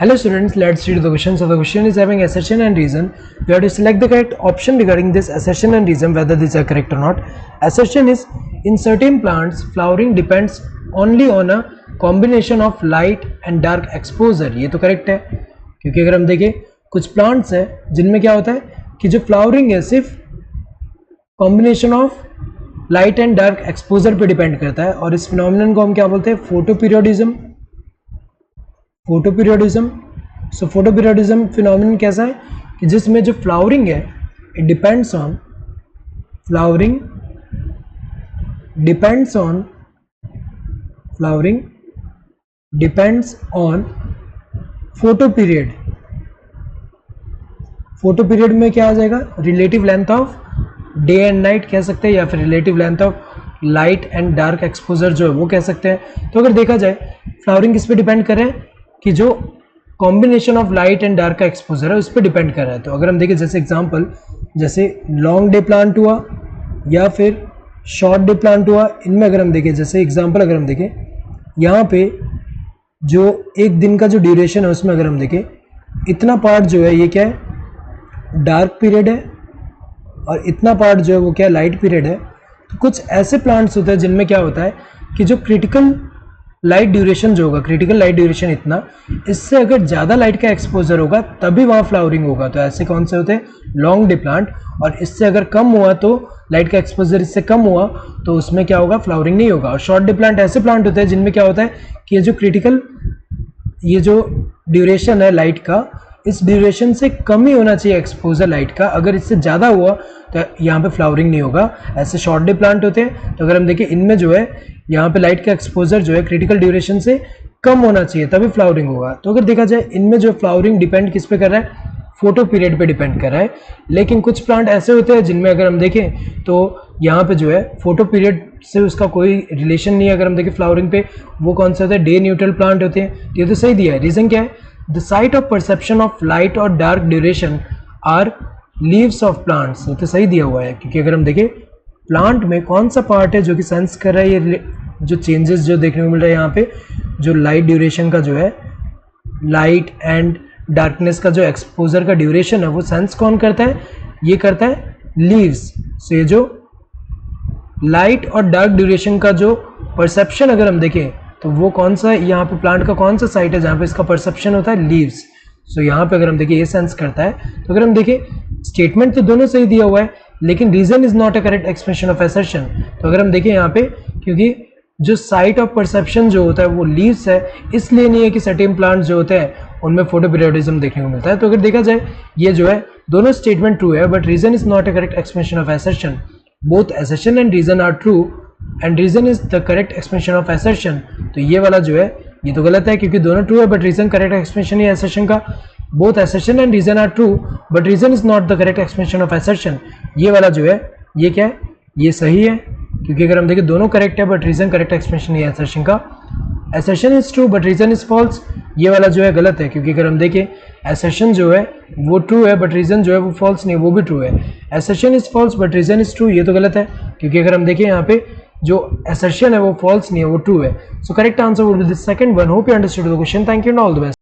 Hello students, let's read the question. So the question is having assertion and reason. We have to select the correct option regarding this assertion and reason whether these are correct or not. Assertion is in certain plants flowering depends only on a combination of light and dark exposure. ये तो correct है क्योंकि अगर हम देखें कुछ plants है जिनमें क्या होता है कि जो फ्लावरिंग है सिर्फ combination of light and dark exposure पे डिपेंड करता है और इस फिनोमिनन को हम क्या बोलते हैं फोटोपीरियोडिज्म. सो फोटोपीरियोडिज्म फिनोमिनन कैसा है कि जिसमें जो फ्लावरिंग है it depends on photo period में क्या आ जाएगा relative length of day and night कह सकते हैं या फिर relative length of light and dark exposure जो है वो कह सकते हैं. तो अगर देखा जाए फ्लावरिंग किस पे डिपेंड कर रहे हैं कि जो combination of light and dark का एक्सपोजर है उस पर डिपेंड कर रहा है. तो अगर हम देखें जैसे एग्जांपल जैसे लॉन्ग डे प्लांट हुआ या फिर शॉर्ट डे प्लांट हुआ, इनमें अगर हम देखें जैसे एग्जांपल अगर हम देखें यहाँ पे जो एक दिन का जो ड्यूरेशन है उसमें अगर हम देखें इतना पार्ट जो है ये क्या है डार्क पीरियड है और इतना पार्ट जो है वो क्या है लाइट पीरियड है. तो कुछ ऐसे प्लांट्स होते हैं जिनमें क्या होता है कि जो क्रिटिकल लाइट ड्यूरेशन जो होगा क्रिटिकल लाइट ड्यूरेशन इतना, इससे अगर ज़्यादा लाइट का एक्सपोजर होगा तभी वहाँ फ्लावरिंग होगा. तो ऐसे कौन से होते हैं लॉन्ग डे प्लांट, और इससे अगर कम हुआ तो लाइट का एक्सपोजर इससे कम हुआ तो उसमें क्या होगा फ्लावरिंग नहीं होगा. और शॉर्ट डे प्लांट ऐसे प्लांट होते हैं जिनमें क्या होता है कि ये जो क्रिटिकल ये जो ड्यूरेशन है लाइट का इस ड्यूरेशन से कम ही होना चाहिए एक्सपोजर लाइट का, अगर इससे ज़्यादा हुआ तो यहाँ पे फ्लावरिंग नहीं होगा. ऐसे शॉर्ट डे प्लांट होते हैं. तो अगर हम देखें इनमें जो है यहाँ पे लाइट का एक्सपोजर जो है क्रिटिकल ड्यूरेशन से कम होना चाहिए तभी फ्लावरिंग होगा. तो अगर देखा जाए इनमें जो फ्लावरिंग डिपेंड किस पे कर रहा है फोटो पीरियड पे डिपेंड कर रहा है. लेकिन कुछ प्लांट ऐसे होते हैं जिनमें अगर हम देखें तो यहाँ पे जो है फोटो पीरियड से उसका कोई रिलेशन नहीं है. अगर हम देखें फ्लावरिंग पे वो कौन से होते हैं डे न्यूट्रल प्लांट होते हैं. ये तो सही दिया है. रीजन क्या है the site of perception of light और dark duration are leaves of plants. ये तो सही दिया हुआ है क्योंकि अगर हम देखें प्लांट में कौन सा पार्ट है जो कि सेंस कर रहा है ये जो चेंजेस जो देखने को मिल रहा है यहाँ पे जो लाइट ड्यूरेशन का जो है लाइट एंड डार्कनेस का जो एक्सपोजर का ड्यूरेशन है वो सेंस कौन करता है ये करता है लीव्स. सो ये जो लाइट और डार्क ड्यूरेशन का जो परसेप्शन अगर हम देखें तो वो कौन सा यहाँ पे प्लांट का कौन सा साइट है जहाँ पे इसका परसेप्शन होता है लीव्स. सो यहाँ पे अगर हम देखें ये सेंस करता है. तो अगर हम देखें स्टेटमेंट तो दोनों सही दिया हुआ है लेकिन reason is not a correct expression of assertion. तो अगर हम देखें यहाँ पे क्योंकि जो साइट ऑफ परसेप्शन जो होता है वो लीव्स है इसलिए नहीं है कि सर्टेन प्लांट्स जो होते हैं उनमें फोटोपीरियोडिज्म देखने को मिलता है. तो अगर देखा जाए ये जो है दोनों स्टेटमेंट ट्रू है but reason is not a correct expression of assertion. Both assertion and reason are true and reason is the correct expression of assertion. तो ये वाला जो है ये तो गलत है क्योंकि दोनों ट्रू है बट रीजन करेक्ट एक्सप्रेशन है असर्शन का. Both assertion and reason are true but reason is not the correct expression of assertion. ये वाला जो है ये क्या है ये सही है क्योंकि अगर हम देखें दोनों करेक्ट है बट रीजन करेक्ट एक्सप्रेशन है असर्शन का. Assertion is true but reason is false. ये वाला जो है गलत है क्योंकि अगर हम देखें असर्शन जो है वो ट्रू है बट रीजन जो है वो फॉल्स नहीं वो भी ट्रू है. Assertion is false but reason is true ये तो गलत है क्योंकि अगर हम देखें यहाँ पे जो assertion है वो false नहीं है वो true है. So correct answer would be the second one. Hope you understood the question. Thank you and all the best.